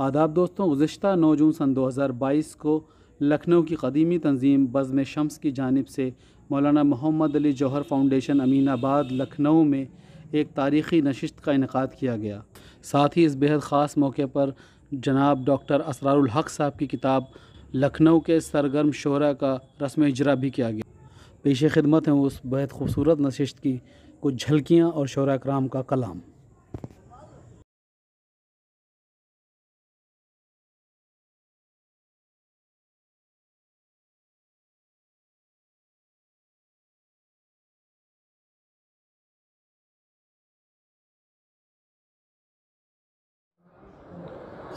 आदाब दोस्तों, गुज़िश्ता 9 जून सन 2022 को लखनऊ की क़दीमी तंजीम बज़्म शम्स की जानिब से मौलाना मोहम्मद अली जौहर फाउंडेशन अमीनाबाद लखनऊ में एक तारीख़ी नशिस्त का इनेकाद किया गया। साथ ही इस बेहद ख़ास मौके पर जनाब डॉक्टर असरारुल हक़ साहब की किताब लखनऊ के सरगर्म शोरा का रस्म इजरा भी किया गया। पेश खिदमत हैं उस बेहद खूबसूरत नशिस्त की कुछ झलकियाँ और शोरा कराम का कलाम।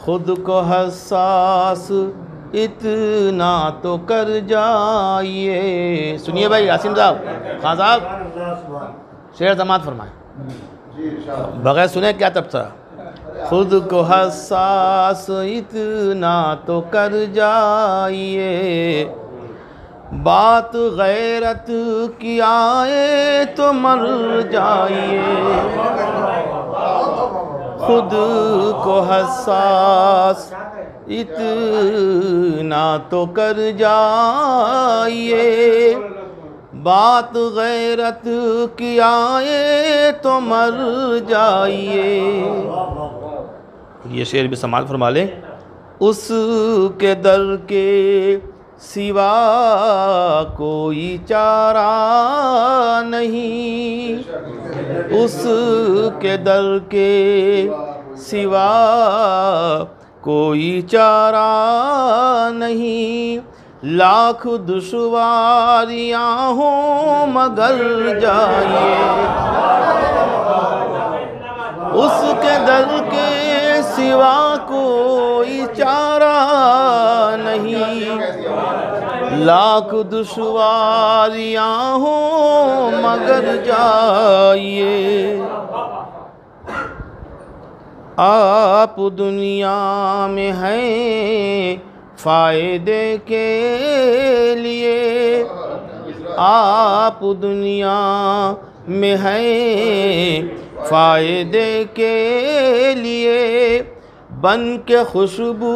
खुद को हसास इतना तो कर जाइए। सुनिए भाई आसिम साहब, खान साहब शेर समात फरमाएं, बगैर सुने क्या तबसरा। खुद को हसास इतना तो कर जाइए, बात गैरत की आए तो मर जाइए। खुद को हसास इतना तो कर जाइए, बात गैरत की आए तो मर जाइए। ये शेर भी समाल फरमा लें। उसके दर के सिवा कोई चारा नहीं, उसके दर के सिवा कोई चारा नहीं। लाख दुश्वारियाँ हों मगर जाइए, उसके दर के सिवा कोई चारा नहीं। लाख दुश्वारियाँ हों मगर जाइए। आप दुनिया में हैं फ़ायदे के लिए, आप दुनिया में हैं फ़ायदे के लिए। बन के खुशबू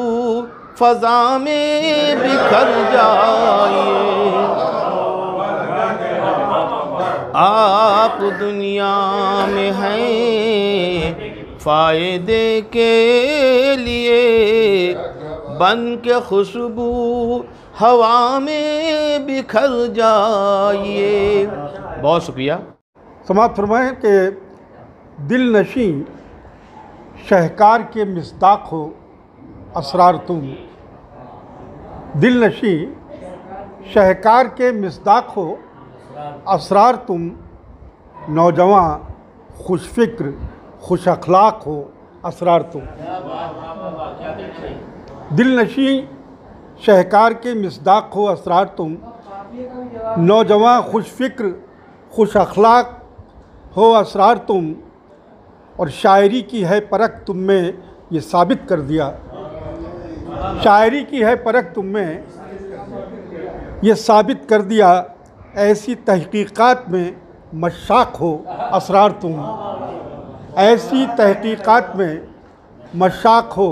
फ़ज़ा में बिखर जाइए। आप दुनिया में हैं फ़ायदे के लिए, बन के खुशबू हवा में बिखर जाइए। बहुत शुक्रिया। समात फरमाएं कि दिल नशी शहकार के मिस्दाक हो असरार तुम। दिल नशी शहकार के मिस्दाक हो असरार तुम। नौजवां खुश फ़िक्र खुश अखलाक हो असरार तुम। दिल नशी शहकार के मिस्दाक हो असरार तुम। नौजवां खुश फ़िक्र खुश अखलाक हो असरार तुम। और शायरी की है परख तुम में ये साबित कर दिया। शायरी की है परख तुम में ये साबित कर दिया। ऐसी तहक़ीक़ात में मशाक हो असरार तुम। ऐसी तहक़ीक़ात में मशाक हो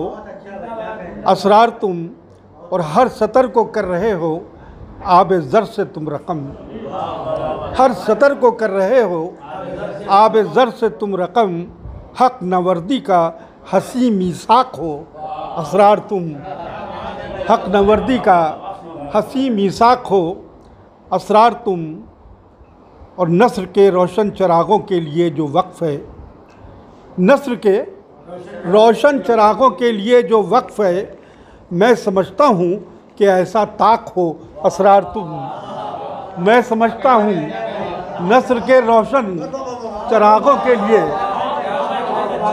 असरार तुम। और हर सतर को कर रहे हो आब ज़र से तुम रकम। हर सतर को कर रहे हो आब ज़र से तुम रकम। हक़ नवर्दी का हसी मीसाक हो असरार तुम। हक़ नवर्दी का हसी मीसाक हो असरार तुम। और नस्र के रोशन चरागों के लिए जो वक्फ़ है, नस्र के रोशन चरागों के लिए जो वक्फ़ है, मैं समझता हूँ कि ऐसा ताक हो असरार तुम। मैं समझता हूँ नस्र के रोशन चरागों के लिए,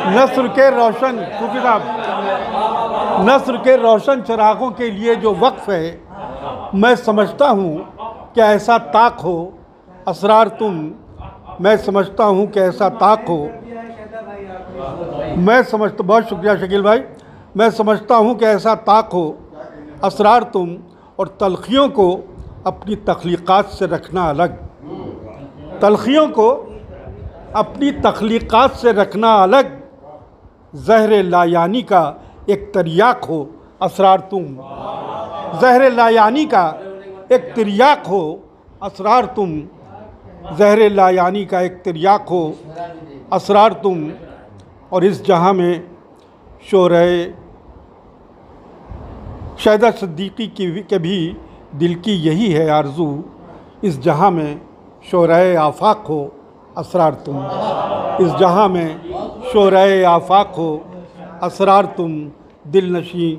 नस्र के रोशन नस्र के रोशन चरागों के लिए जो वक्फ़ है, मैं समझता हूँ कि ऐसा ताक हो असरार तुम। मैं समझता हूँ कि ऐसा ताक हो। मैं समझता, बहुत शुक्रिया शकील भाई। मैं समझता हूँ कि ऐसा ताक हो असरार तुम। और तलखियों को अपनी तख्लीक़ात से रखना अलग। तलखियों को अपनी तख्लीक़ात से रखना अलग। ज़हर लायानी का एक तिर्याक हो असरार तुम, ज़हर लायानी का एक तिर्याक हो असरार तुम, ज़हर लायानी का एक तिर्याक हो असरार तुम। और इस जहाँ में शोरे शहदा सिद्दीकी के भी दिल की यही है आरज़ू, इस जहाँ में शोरे आफाक हो असरार तुम, इस जहाँ में शोरे आफाक हो असरार तुम, दिल नशी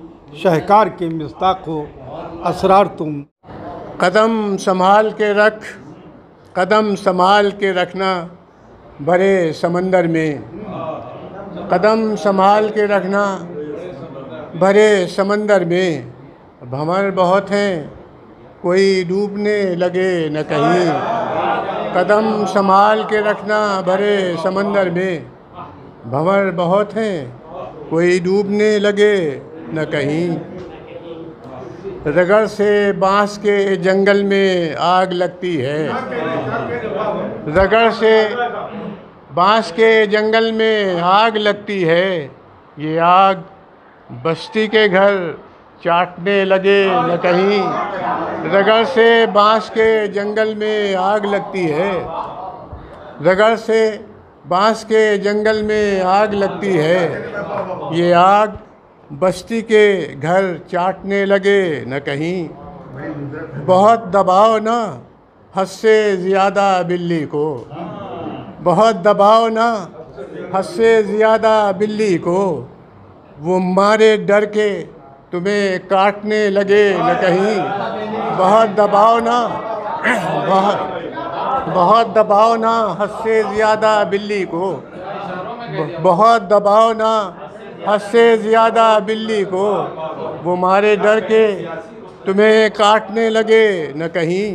शहकार के मिस्ताक हो असरार तुम। कदम संभाल के रख, कदम संभाल के रखना भरे समंदर में, कदम संभाल के रखना भरे समंदर में। भंवर बहुत हैं कोई डूबने लगे न कहीं, कदम संभाल के रखना भरे समंदर में। भंवर बहुत हैं कोई डूबने लगे न कहीं। रगड़ से बांस के जंगल में आग लगती है, रगड़ से बांस के जंगल में आग लगती है। ये आग बस्ती के घर चाटने लगे न कहीं, रगड़ से बांस के जंगल में आग लगती है, रगड़ से बांस के जंगल में आग लगती है। ये आग बस्ती के घर चाटने लगे न कहीं। बहुत दबाओ ना हद से ज़्यादा बिल्ली को, बहुत दबाओ ना हद से ज़्यादा बिल्ली को, वो मारे डर के तुम्हें काटने लगे न कहीं। बहुत दबाओ ना, बहुत दबाओ ना हद से ज़्यादा बिल्ली को, बहुत दबाओ ना हद से ज़्यादा बिल्ली को, वो मारे डर के तुम्हें काटने लगे न कहीं।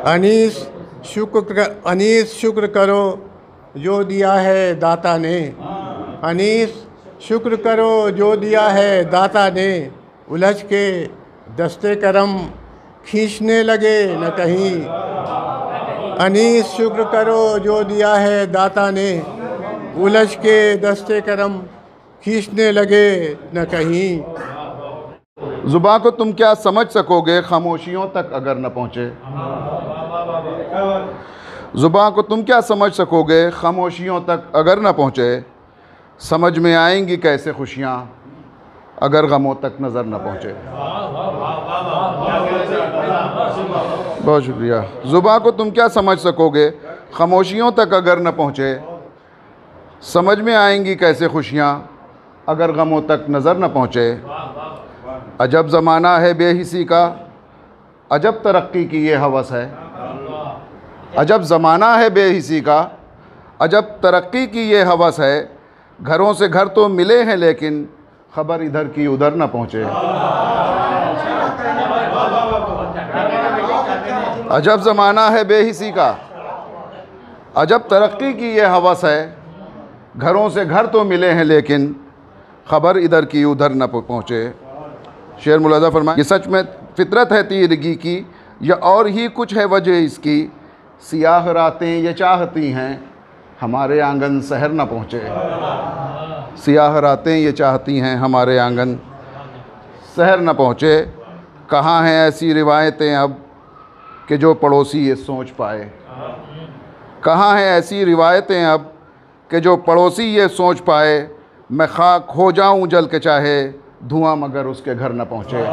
अनीस शुक्र करो जो दिया है दाता ने, अनीस शुक्र करो जो दिया है दाता ने। उलझ के दस्ते करम खींचने लगे न कहीं। अनीस शुक्र करो जो दिया है दाता ने, उलझ के दस्ते करम खींचने लगे न कहीं। ज़ुबां को तुम क्या समझ सकोगे खामोशियों तक अगर न पहुँचे, ज़ुबां को तुम क्या समझ सकोगे खामोशियों तक अगर न पहुँचे। समझ में आएंगी कैसे खुशियाँ अगर गमों तक नज़र न पहुँचे। बहुत शुक्रिया। ज़ुबां को तुम क्या समझ सकोगे खामोशियों तक अगर न पहुँचे। समझ में आएंगी कैसे खुशियाँ अगर गमों तक नज़र न पहुँचे। अजब ज़माना है बेहिसी का, अजब तरक्की की ये हवस है। अजब ज़माना है बेहिसी का, अजब तरक्की की ये हवस है। घरों से घर तो मिले हैं लेकिन खबर इधर की उधर न पहुँचे। अजब ज़माना है बेहिसी का, अजब तरक्की की ये हवस है। घरों से घर तो मिले हैं लेकिन खबर इधर की उधर न पहुँचे। शेर मुलाज़ा फरमाए, ये सच में फितरत है तीरगी की, या और ही कुछ है वजह इसकी। सियाह रातें ये चाहती हैं हमारे आंगन सहर न पहुँचे। सियाह रातें ये चाहती हैं हमारे आंगन सहर न पहुँचे। कहाँ हैं ऐसी रिवायतें अब कि जो पड़ोसी ये सोच पाए। कहाँ हैं ऐसी रिवायतें अब कि जो पड़ोसी ये सोच पाए। मैं खाक हो जाऊं जल के चाहे धुआं मगर उसके घर न पहुँचे।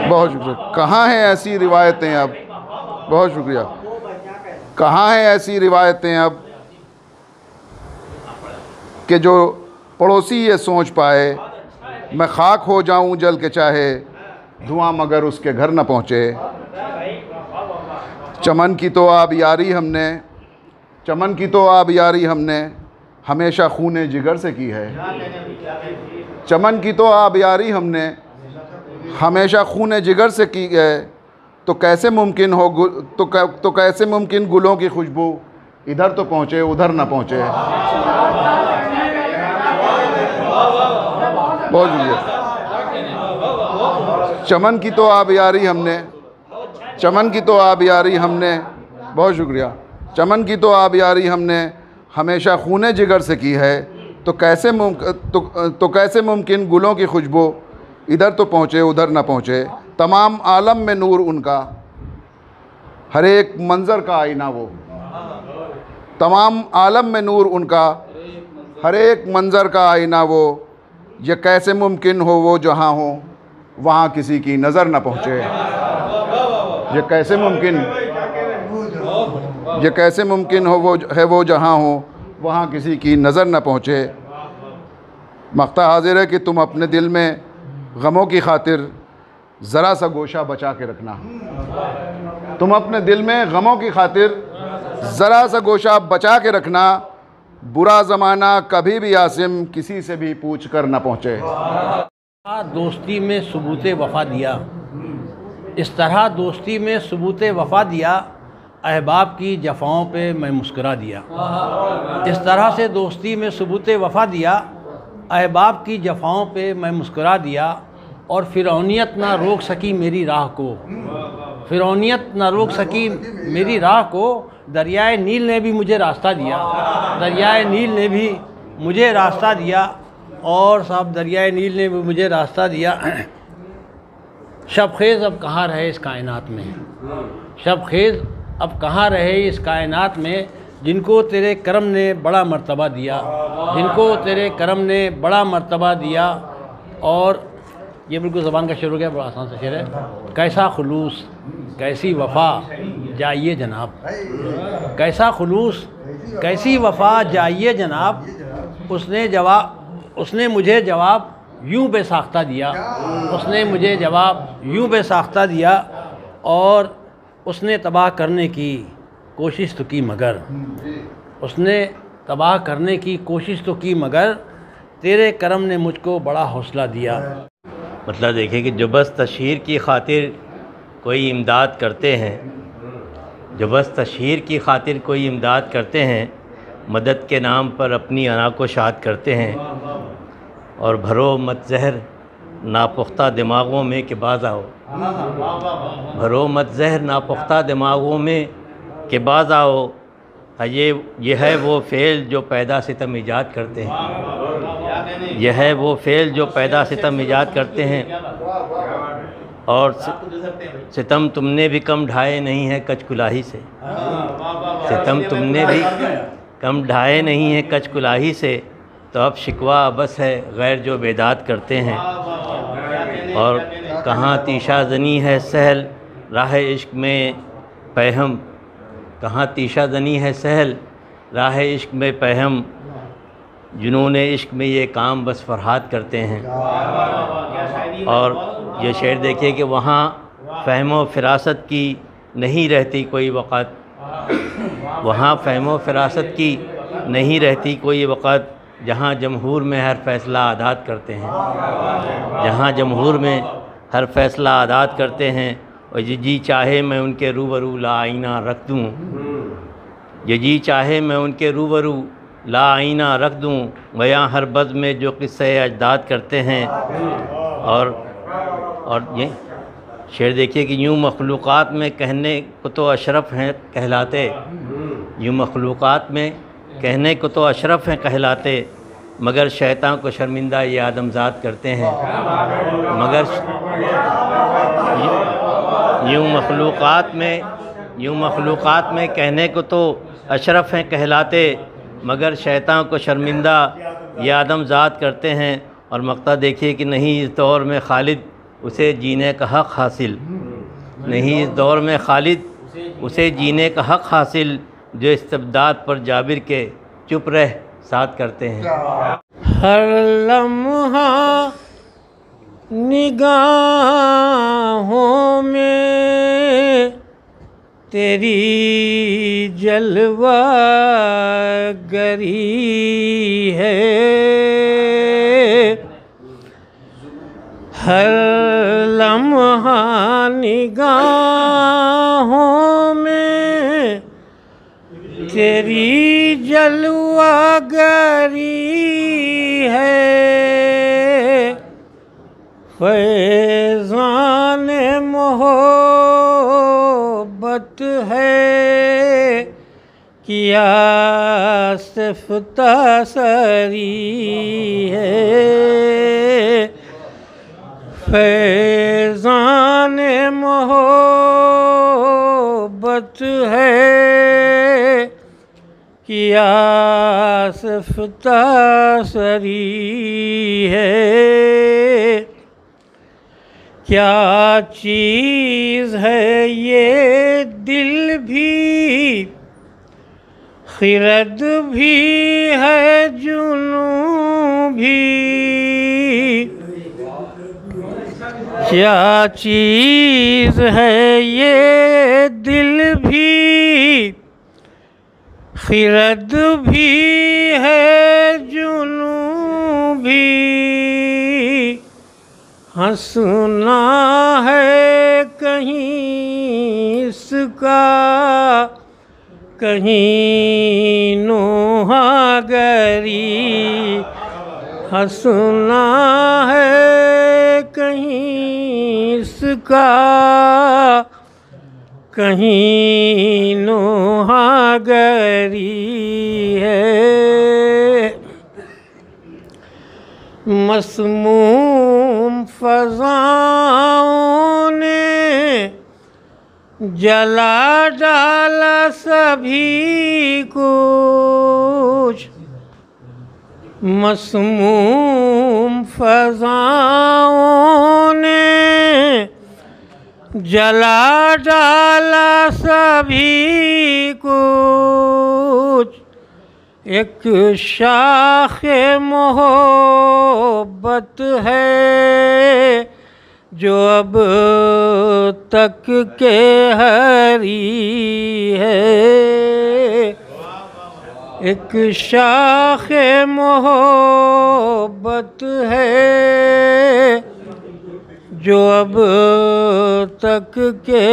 बहुत शुक्रिया। कहाँ हैं ऐसी रिवायतें अब, बहुत शुक्रिया। कहाँ हैं ऐसी रिवायतें अब कि जो पड़ोसी ये सोच पाए। मैं खाक हो जाऊं जल के चाहे धुआं मगर उसके घर न पहुँचे। चमन की तो आब यारी हमने, चमन की तो आब यारी हमने हमेशा खूने जिगर से की है। चमन की तो आब यारी हमने हमेशा खूने जिगर से की है। तो कैसे मुमकिन हो तो कैसे मुमकिन गुलों की खुशबू इधर तो पहुँचे उधर ना पहुँचे। बहुत शुक्रिया। चमन की तो आब यारी हमने, चमन की तो आब यारी हमने, बहुत शुक्रिया। चमन की तो आब यारी हमने हमेशा खूने जिगर से की है, तो कैसे मुमकिन गुलों की खुशबू इधर तो पहुँचे उधर ना पहुँचे। तमाम आलम में नूर उनका, हर एक मंज़र का आईना वो। तमाम आलम में नूर उनका, हर एक मंज़र का आईना वो। ये कैसे मुमकिन हो वो जहाँ हो वहाँ किसी की नज़र ना पहुँचे। ये कैसे मुमकिन हो वो जहाँ हो वहाँ किसी की नज़र न पहुँचे। मख्ता हाजिर है कि तुम अपने दिल में गमों की खातिर ज़रा सा गोशा बचा के रखना। तुम अपने दिल में गमों की खातिर ज़रा सा गोशा बचा के रखना। बुरा ज़माना कभी भी आसिम किसी से भी पूछ कर न पहुँचे। दोस्ती में सबूत वफ़ा दिया, इस तरह दोस्ती में सबूत वफ़ा दिया, अहबाब की जफ़ाओं पे मैं मुस्कुरा दिया। इस तरह से दोस्ती में सबूत वफ़ा दिया, अहबाब की जफ़ाओं पे मैं मुस्कुरा दिया। और फ़िरौनियत ना रोक सकी मेरी राह को, फ़िरौनियत ना रोक सकी मेरी राह को। दरियाए नील ने भी मुझे रास्ता दिया, दरियाए नील ने भी मुझे रास्ता दिया। और साहब दरियाए नील ने भी मुझे रास्ता दिया। शब-ख़ेज़ अब कहाँ रहे इस कायनात में, शब-ख़ेज़ अब कहाँ रहे इस कायनात में, जिनको तेरे करम ने बड़ा मर्तबा दिया, जिनको तेरे करम ने बड़ा मर्तबा दिया। और ये बिल्कुल ज़बान का शेर हो गया, बड़ा आसान सा शेर है। कैसा खुलूस कैसी वफ़ा जाइए जनाब, कैसा खुलूस कैसी वफ़ा जाइए जनाब। उसने मुझे जवाब यूँ बेसाख्ता दिया, उसने मुझे जवाब यूँ बेसाख्ता दिया। और उसने तबाह करने की कोशिश तो की मगर, उसने तबाह करने की कोशिश तो की मगर, तेरे करम ने मुझको बड़ा हौसला दिया। मतलब देखिए कि जो बस तशहीर की खातिर कोई इमदाद करते हैं, जो बस तशहीर की खातिर कोई इमदाद करते हैं, मदद के नाम पर अपनी अना को शाद करते हैं। और भरो मत जहर नापुख्ता दिमागों में कि बाज़ आओ, भरो मत जहर नापुख्ता दिमागों में कि बाज़ आओ। ये है वो फ़ेल जो पैदा सितम ईजाद करते हैं, यह है वो फ़ेल जो पैदा सितम ईजाद करते हैं। और सितम तुमने भी कम ढाए नहीं है कचकुलाही से, सितम तुमने भी कम ढाए नहीं है कचकुलाही से। तो अब शिकवा बस है गैर जो बेदाद करते हैं। और कहाँ तीशा ज़नी है सहल राह इश्क में पैहम, कहाँ तीशा ज़नी है सहल राह इश्क में पैहम, जुनून इश्क में ये काम बस फरहाद करते हैं। और ये शेर देखिए कि वहाँ फ़हम फ़िरासत की नहीं रहती कोई वक़्त, वहाँ फ़हम फ़िरासत की नहीं रहती कोई वक़्त, जहाँ जमहूर में हर फ़ैसला आदाद करते हैं, जहाँ जमहूर में हर फ़ैसला आदाद करते हैं। और ये जी चाहे मैं उनके रूबरू ला आईना रख दूँ, ये जी चाहे मैं उनके रूबरू ला आईना रख दूँ, बयां हर बज़्म में जो क़िस्से अजदाद करते हैं। और ये शेर देखिए कि यूँ मखलूक़ात में कहने को तो अशरफ हैं कहलाते, यूँ मखलूक़ात में कहने को तो अशरफ हैं कहलाते, मगर शैतान को शर्मिंदा ये आदमज़ाद करते हैं। मगर यूँ मखलूक़ात में कहने को तो अशरफ हैं कहलाते, मगर शैतान को शर्मिंदा ये आदमज़ाद करते हैं। और मक्ता देखिए कि नहीं इस दौर में खालिद उसे जीने का हक़ हासिल, नहीं इस दौर में खालिद उसे जीने का हक़ हासिल, जो इस्तिबदाद पर जाबिर के चुप रह साथ करते हैं। हर लम्हा निगाहों में तेरी जलवागरी है, हर लम्हा निगाहों में तेरी जलवागरी है, फैज़ान मोहब्बत है किया सिर्फ तसरी है, फैज़ान मोहब्बत है, किया सिर्फ तसरी है। क्या चीज़ है ये दिल भी, खिरद भी है, जुनूं भी। क्या चीज़ है ये दिल भी, खिरद भी है, जुनूं भी। हंसना है कहीं इसका, कहीं नोहागरी। हंसना है कहीं इसका, कहीं नोहागरी है। मसमूम फ़ज़ाओं ने जला डाला सभी कुछ। मसमूम फ़ज़ाओं ने जला डाला सभी कुछ। एक शाख़े मोहब्बत है जो अब तक के हरी है। एक शाख़े मोहब्बत है जो अब तक के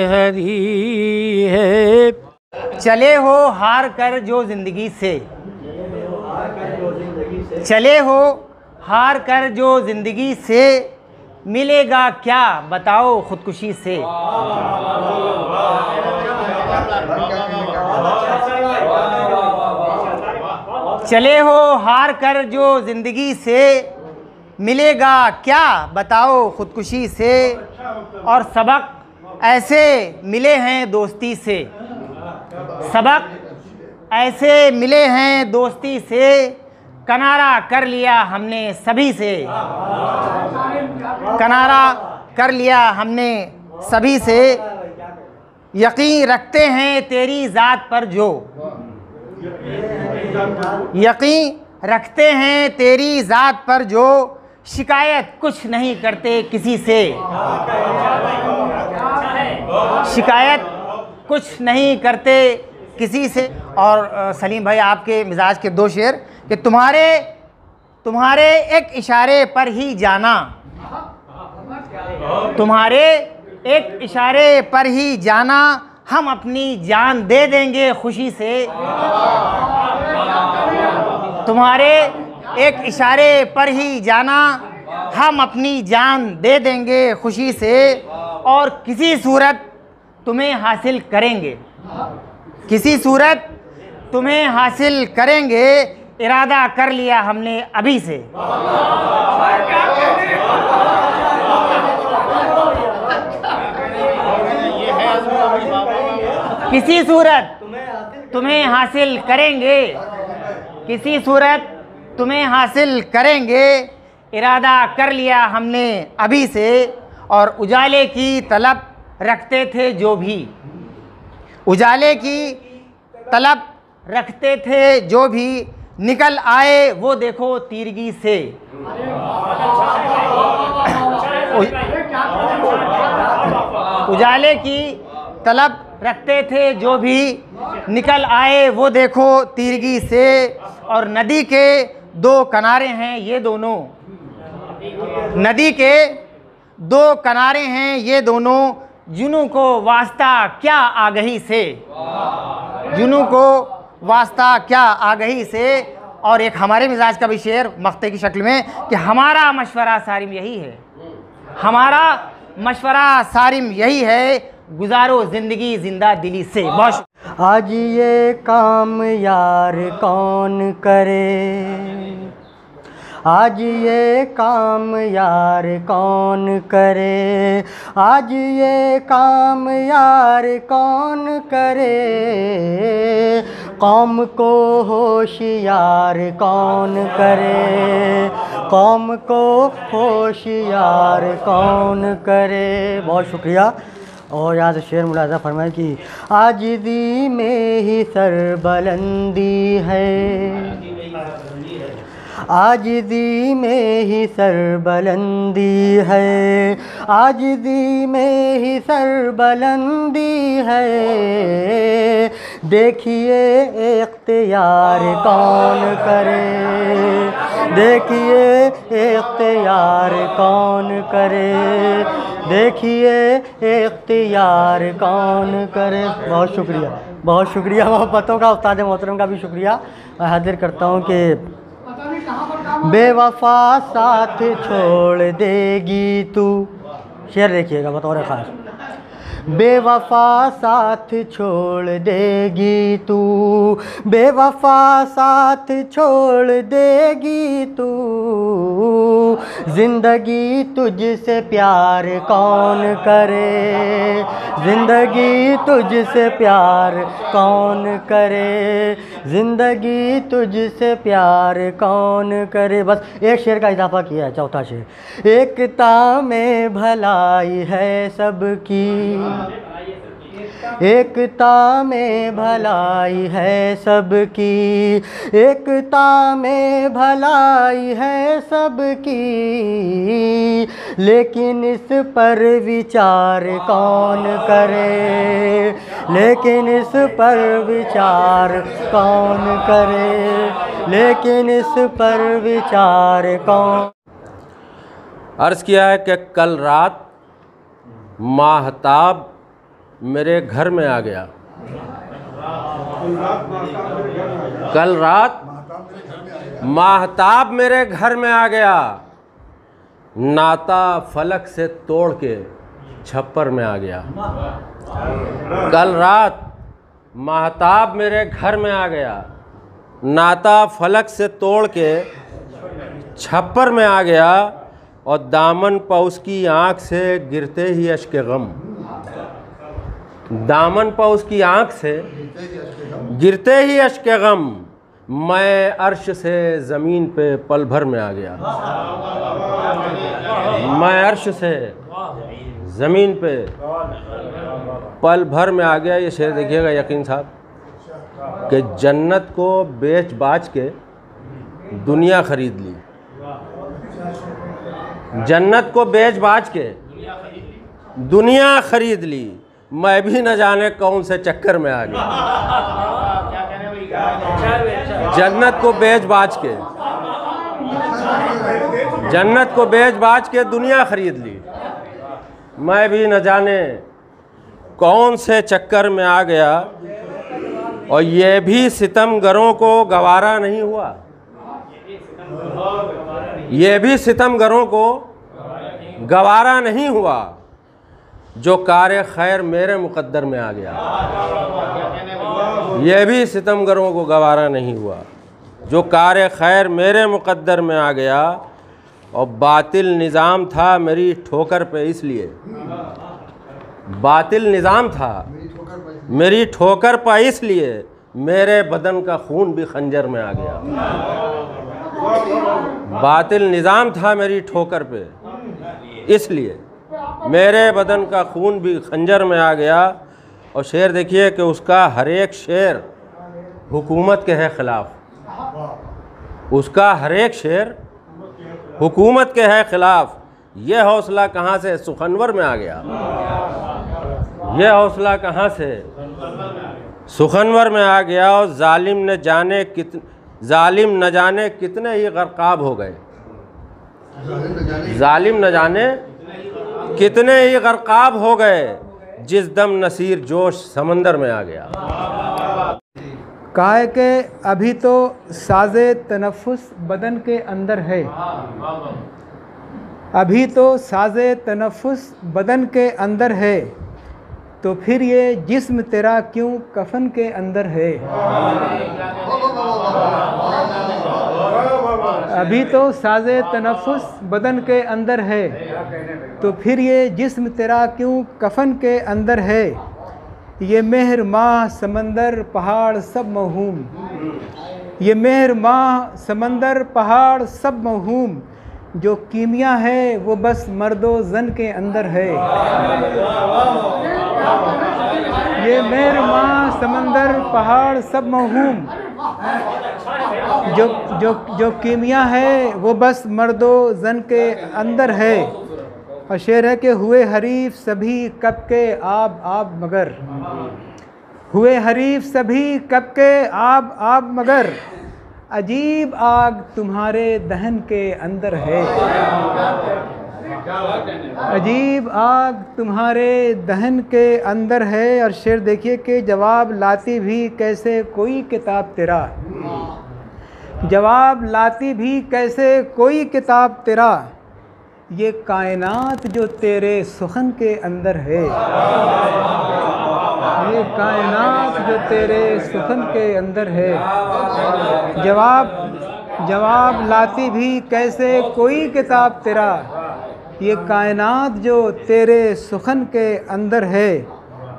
हरी है। चले हो हार कर जो ज़िंदगी से, चले हो हार कर जो ज़िंदगी से, मिलेगा क्या बताओ खुदकुशी से। चले हो हार कर जो ज़िंदगी से, मिलेगा क्या बताओ खुदकुशी से। और सबक ऐसे मिले हैं दोस्ती से, सबक ऐसे मिले हैं दोस्ती से, किनारा कर लिया हमने सभी से। किनारा कर लिया हमने सभी से। यकीन रखते हैं तेरी ज़ात पर जो, यकीन रखते हैं तेरी ज़ात पर जो, शिकायत कुछ नहीं करते किसी से। शिकायत कुछ नहीं करते किसी से। और सलीम भाई आपके मिजाज के दो शेर कि तुम्हारे एक इशारे पर ही जाना, तुम्हारे एक इशारे पर ही जाना, हम अपनी जान दे देंगे खुशी से। तुम्हारे एक इशारे पर ही जाना, हम अपनी जान दे देंगे खुशी से। और किसी सूरत तुम्हें हासिल करेंगे, किसी सूरत तुम्हें हासिल करेंगे, इरादा कर लिया हमने अभी से। किसी सूरत तुम्हें हासिल करेंगे, किसी सूरत तुम्हें हासिल करेंगे, इरादा कर लिया हमने अभी से। और उजाले की तलब रखते थे जो भी, उजाले की तलब रखते थे जो भी, निकल आए वो देखो तीरगी से। उजाले की तलब रखते थे जो भी, निकल आए वो देखो तीरगी से। और नदी के दो किनारे हैं ये दोनों, नदी के दो किनारे हैं ये दोनों, जुनू को वास्ता क्या आगही से, जुनू को वास्ता क्या आगही से। और एक हमारे मिजाज का भी शेर मख्ते की शक्ल में कि हमारा मशवरा सारिम यही है, हमारा मशवरा सारिम यही है, गुजारो ज़िंदगी जिंदा दिली से। बहुत आज ये काम यार कौन करे, आज ये काम यार कौन करे, आज ये काम यार कौन करे, कौम को होशियार कौन करे, कौम को होशियार कौन करे। बहुत शुक्रिया। और यहाँ से शेर मुलाज़ा फरमाए कि आजिज़ी में ही सरबलंदी है, आजिज़ी में ही सरबलंदी है, आजिज़ी में ही सरबलंदी है, देखिए इख्तियार कौन करे, देखिए इख्तियार कौन करे, देखिए इख्तियार कौन करे। बहुत शुक्रिया, बहुत शुक्रिया। मोहब्बतों का उस्ताद मोहतरम का भी शुक्रिया मैं हाजिर करता हूँ कि बेवफा साथ छोड़ देगी तू। शेर देखिएगा बतौर ख़ास। बेवफा साथ छोड़ देगी तू, बेवफा साथ छोड़ देगी तू, ज़िंदगी तुझसे प्यार कौन करे, ज़िंदगी तुझसे प्यार कौन करे, ज़िंदगी तुझसे प्यार कौन करे। बस एक शेर का इजाफा किया है, चौथा शेर। एकता में भलाई है सबकी, एकता में भलाई है सबकी, एकता में भलाई है सबकी, लेकिन इस पर विचार कौन करे, लेकिन इस पर विचार कौन करे, लेकिन इस पर विचार कौन। अर्ज़ किया है कि कल रात माहताब मेरे घर में आ गया, कल रात माहताब मेरे घर में आ गया, नाता फलक से तोड़ के छप्पर में आ गया। कल रात माहताब मेरे घर में आ गया, नाता फलक से तोड़ के छप्पर में आ गया, और दामन पर उसकी आँख से गिरते ही अश्क गम, दामन पर उसकी आँख से गिरते ही अश्क गम, मैं अर्श से ज़मीन पे पल भर में आ गया, मैं अर्श से ज़मीन पे पल भर में आ गया। ये शेर देखिएगा यकीन साहब कि जन्नत को बेच बाच के दुनिया ख़रीद ली, जन्नत को बेच बाच के दुनिया ख़रीद ली, मैं भी न जाने कौन से चक्कर में आ गया। जन्नत को बेच बाच के, जन्नत को बेच बाच के दुनिया ख़रीद ली, मैं भी न जाने कौन से चक्कर में आ गया। और ये भी सितमगरों को गवारा नहीं हुआ, ये भी सितमगरों को गवारा नहीं हुआ, जो कार खैर मेरे मुक़द्दर में आ गया। ये भी सितमगरों को गवारा नहीं हुआ, जो कार खैर मेरे मुक़द्दर में आ गया। और बातिल निज़ाम था मेरी ठोकर पे, इसलिए बातिल निज़ाम था मेरी ठोकर पर, इसलिए मेरे बदन का खून भी खंजर में आ गया। बातिल निज़ाम था मेरी ठोकर पे, इसलिए मेरे बदन का खून भी खंजर में आ गया। और शेर देखिए कि उसका हर एक शेर हुकूमत के है ख़िलाफ़, उसका हर एक शेर हुकूमत के है ख़िलाफ़। ये हौसला कहाँ से सुखनवर में आ गया, ये हौसला कहाँ से सुखनवर में आ गया। और जालिम न जाने कितने ही ग़रक़ाब हो गए, जालिम न जाने कितने ही ग़रक़ाब हो गए, जिस दम नसीर जोश समंदर में आ गया। कहा है कि अभी तो साज़े तनफ़ुस बदन के अंदर है, अभी तो साज़े तनफ़ुस बदन के अंदर है, तो फिर ये जिस्म तेरा क्यों कफन के अंदर है। अभी तो साज़े तनफ़ुस बदन के अंदर है, तो फिर ये जिस्म तेरा क्यों कफन के अंदर है। ये मेहर माह समंदर पहाड़ सब मौहूम, ये मेहर माह समंदर पहाड़ सब मौहूम, जो कीमिया है वो बस मर्दो जन के अंदर है। ये मेहर माह समंदर पहाड़ सब मौहूम, जो कीमिया है वो बस मर्दो जन के अंदर है। और शेर है कि हुए हरीफ सभी कब के आब मगर, हुए हरीफ सभी कब के आब मगर, अजीब आग तुम्हारे दहन के अंदर है। अजीब आग तुम्हारे दहन के अंदर है। और शेर देखिए कि जवाब लाती भी कैसे कोई किताब तेरा, जवाब लाती भी कैसे कोई किताब तेरा, ये कायनात जो तेरे सुखन के अंदर है। ये कायनात जो तेरे सुखन के अंदर है। जवाब लाती भी कैसे कोई किताब तेरा, ये कायनात जो तेरे सुखन के अंदर है।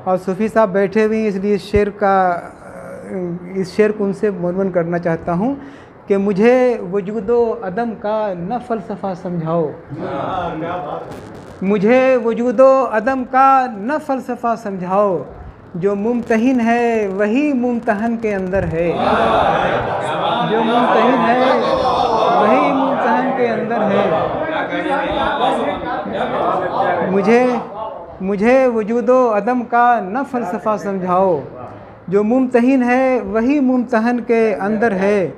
और सूफ़ी साहब बैठे हुए इसलिए इस शेर को उनसे मनवन करना चाहता हूँ कि मुझे वजूदो अदम का न फ़लसफ़ा समझाओ, मुझे वजूदो अदम का न फ़लसफ़ा समझाओ, जो मुमतहिन है वही मुमतहन के अंदर है। जो मुमतहिन है वही मुमतहन के अंदर है। मुझे वजूदो अदम का न फ़लसफ़ा समझाओ, जो मुमतहिन है वही मुमतहन के अंदर है।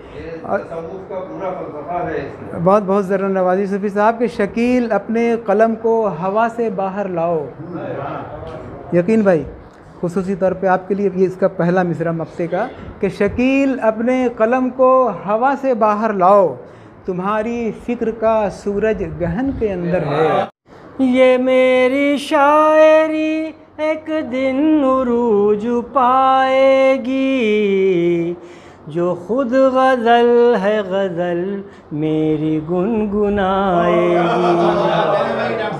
बहुत बहुत ज़रा नवाज़ी सूफ़ी साहब के शकील अपने कलम को हवा से बाहर लाओ। यकीन भाई खुसूसी तौर पे आपके लिए ये इसका पहला मिसरा मक्ते का कि शकील अपने कलम को हवा से बाहर लाओ, तुम्हारी फ़िक्र का सूरज गहन के अंदर है। ये मेरी शायरी एक दिन उरूज पाएगी, जो खुद गज़ल है गज़ल मेरी गुनगुनाएगी,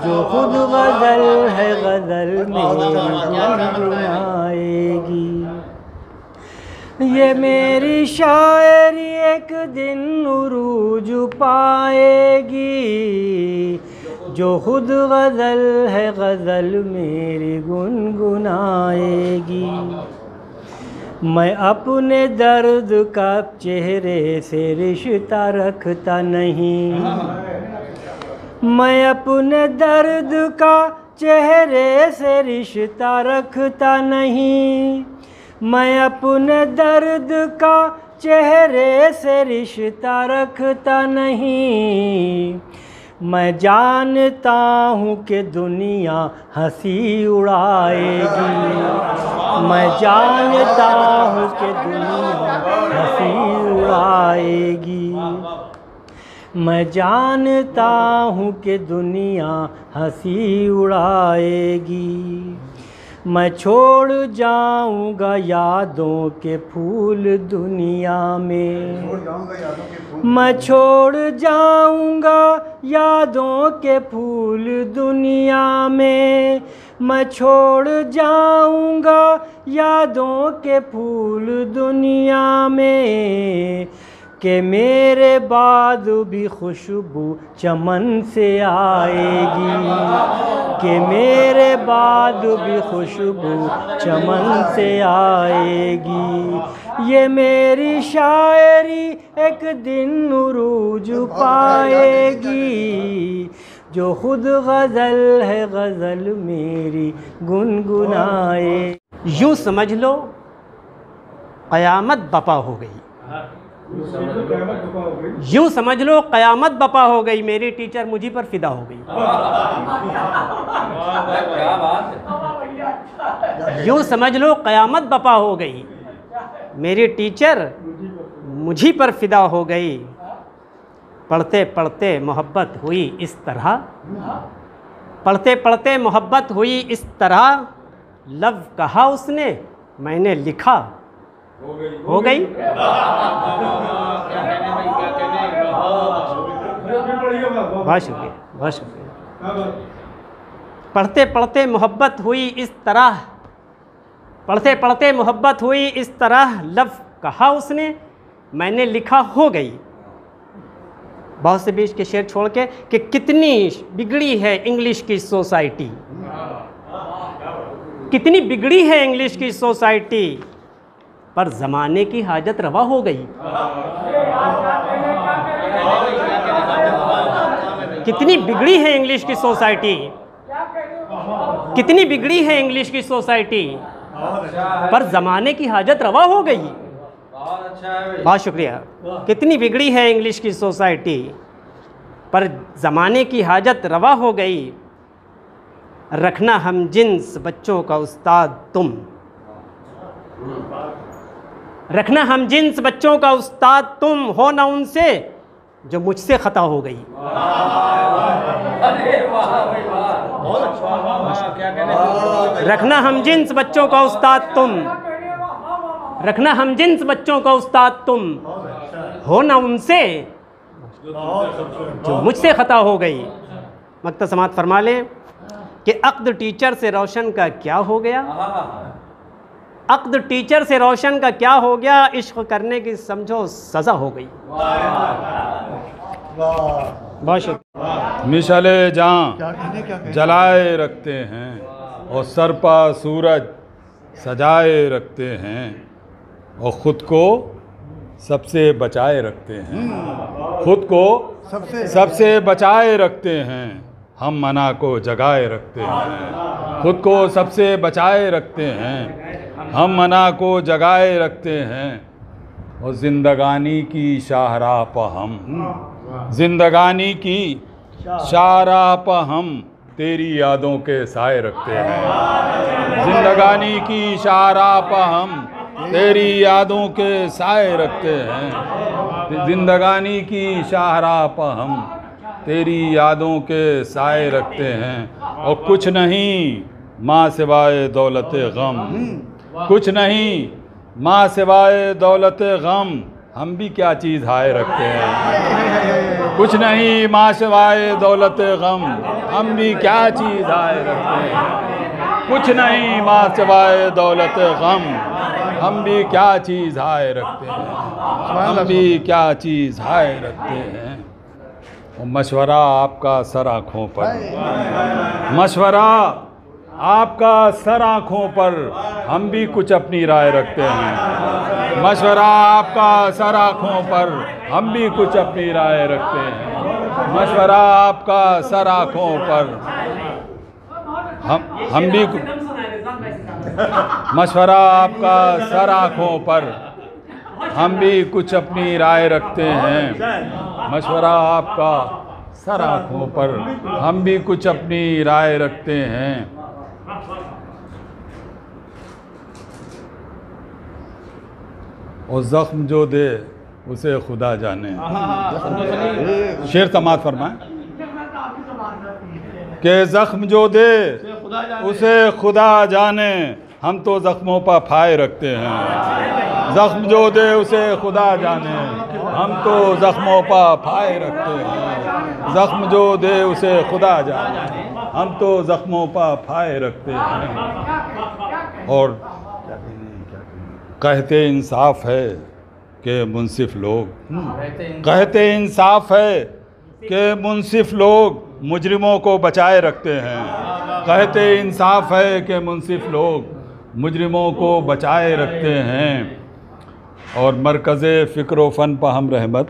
जो खुद गज़ल है गज़ल मेरी गुनगुनाएगी। ये मेरी शायरी एक दिन उरूज पाएगी, जो खुद गज़ल है गज़ल मेरी गुनगुनाएगी। मैं अपने दर्द का चेहरे से रिश्ता रखता नहीं, मैं अपने दर्द का चेहरे से रिश्ता रखता नहीं, मैं अपने दर्द का चेहरे से रिश्ता रखता नहीं। मैं जानता हूँ कि दुनिया हंसी उड़ाएगी, मैं जानता हूँ कि दुनिया हंसी उड़ाएगी, मैं जानता हूँ कि दुनिया हंसी उड़ाएगी। मैं छोड़ जाऊँगा यादों के फूल दुनिया में, मैं छोड़ जाऊँगा यादों के फूल दुनिया में, मैं छोड़ जाऊँगा यादों के फूल दुनिया में, कि मेरे बाद भी खुशबू चमन से आएगी, कि मेरे बाद भी खुशबू चमन से आएगी। ये मेरी शायरी एक दिन उरूज पाएगी, जो खुद गज़ल है गज़ल मेरी गुनगुनाए। यूँ समझ लो क़यामत बपा हो गई, यूँ समझ लो क़यामत बपा हो गई, मेरी टीचर मुझी पर फिदा हो गई। यूँ समझ लो क़यामत बपा हो गई, मेरी टीचर मुझी पर फिदा हो गई। पढ़ते पढ़ते मोहब्बत हुई इस तरह, पढ़ते पढ़ते मोहब्बत हुई इस तरह, लफ्ज़ कहा उसने, मैंने लिखा, हो गई। बहुत शुक्रिया, बहुत शुक्रिया। पढ़ते पढ़ते मोहब्बत हुई इस तरह, पढ़ते पढ़ते मोहब्बत हुई इस तरह, लफ्ज़ कहा उसने, मैंने लिखा, हो गई। बहुत से बीच के शेर छोड़ के कि कितनी बिगड़ी है इंग्लिश की सोसाइटी, कितनी बिगड़ी है इंग्लिश की सोसाइटी, पर ज़माने की हाजत रवा हो गई। कितनी बिगड़ी है इंग्लिश की सोसाइटी, कितनी बिगड़ी है इंग्लिश की सोसाइटी, पर ज़माने की हाजत रवा हो गई। बहुत शुक्रिया। कितनी बिगड़ी है इंग्लिश की सोसाइटी, पर ज़माने की हाजत रवा हो गई। रखना हम जिन्स बच्चों का उस्ताद तुम, रखना हम जिन्स बच्चों का उस्ताद तुम, हो ना उनसे जो मुझसे ख़ता हो गई। रखना हम जिन्स बच्चों का उस्ताद तुम, रखना हम जिन्स बच्चों का उस्ताद तुम, हो ना उनसे जो मुझसे ख़ता हो गई। मक्ता समात फरमा लें कि अक़्द टीचर से रोशन का क्या हो गया, अक़्द टीचर से रोशन का क्या हो गया, इश्क करने की समझो सज़ा हो गई। बहुत शुक्रिया। मिशले जहाँ जलाए रखते हैं और सर पर सूरज सजाए रखते हैं, और ख़ुद को सबसे बचाए रखते हैं, खुद को सबसे बचाए रखते हैं, हम मना को जगाए रखते हैं। खुद को सबसे बचाए रखते हैं, हम मना को जगाए रखते हैं, और ज़िंदगानी की शाहराह पर हम, ज़िंदगानी की शाहराह पर हम तेरी यादों के साए रखते हैं। ज़िंदगानी की शाहराह पर हम तेरी यादों के साए रखते हैं। ज़िंदगानी की शाहराह पर हम तेरी यादों के साए रखते हैं, और कुछ नहीं माँ सिवाय दौलत गम, कुछ नहीं माँ सिवाय दौलत गम, हम भी क्या चीज़ हाय रखते हैं। कुछ नहीं माँ सिवाय दौलत गम, हम भी क्या चीज़ हाय रखते हैं। कुछ नहीं माँ सिवाय दौलत गम, हम भी क्या चीज़ हाय रखते हैं, हम भी क्या चीज़ हाय रखते हैं। और मशवरा आपका सर आँखों पर, मशवरा आपका सर आँखों पर, हम भी कुछ अपनी राय रखते हैं। मशवरा आपका सर आँखों पर, हम भी कुछ अपनी राय रखते हैं। मशवरा आपका सर आँखों पर, हम भी मशवरा आपका सर आँखों पर, हम भी कुछ अपनी राय रखते हैं। मशवरा आपका सर आँखों पर, हम भी कुछ अपनी राय रखते हैं। और ज़ख्म जो दे उसे खुदा जाने, शेर समात फरमाए कि ज़ख्म जो दे उसे खुदा जाने, हम तो ज़ख्मों पर फाय रखते हैं। ज़ख्म जो दे उसे खुदा जाने, हम तो ज़ख्मों पर फाय रखते हैं। ज़ख्म जो दे उसे खुदा जाने, हम तो ज़ख्मों पर फाय रखते हैं। और कहते इंसाफ है कि मुंसिफ लोग, कहते इंसाफ है कि मुंसिफ लोग मुजरिमों को बचाए रखते हैं। कहते इंसाफ है कि मुंसिफ लोग मुजरिमों को बचाए रखते हैं। और मरकज़े फ़िक्र फ़न पर हम रहमत,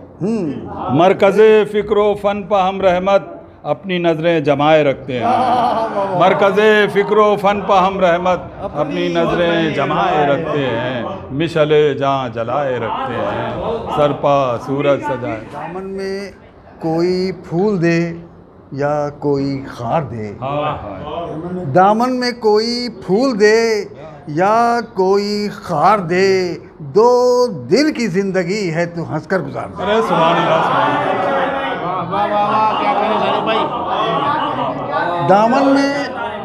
मरकज़े फ़िक्र फ़न पर हम रहमत, अपनी नज़रें जमाए रखते हैं। मरकज़े फ़िक्र फ़न पर हम रहमत, अपनी नज़रें जमाए रखते हैं। मिशले जहाँ जलाए रखते हैं, सर पर सूरज सजाए। दामन में कोई फूल दे या कोई खार दे, दामन में कोई फूल दे या कोई खार दे, दो दिल की ज़िंदगी है तू हंसकर गुजार दे। अरे सुभान अल्लाह, दामन में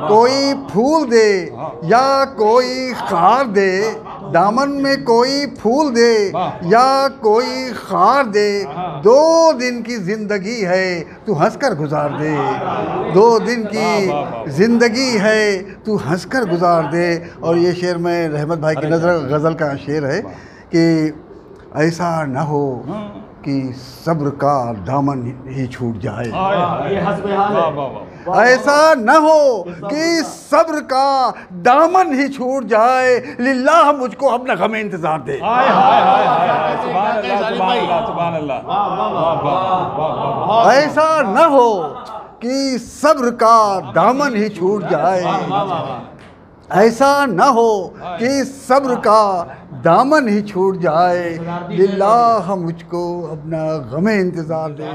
कोई फूल दे या कोई खार दे, दामन में कोई फूल दे या कोई खार दे, 2 दिन की ज़िंदगी है तू हंसकर गुजार दे, 2 दिन की ज़िंदगी है तू हंसकर गुजार दे। और ये शेर में रहमत भाई की नज़र गज़ल का शेर है कि ऐसा ना हो कि सब्र का दामन ही छूट जाए, ऐसा न हो कि सब्र का दामन ही छूट जाए, लिल्लाह मुझको अपना गम इंतजार दे। ऐसा न हो कि सब्र का दामन ही छूट जाए, ऐसा न हो कि सब्र का दामन ही छूट जाए, लिल्लाह मुझको अपना गम इंतजार दे।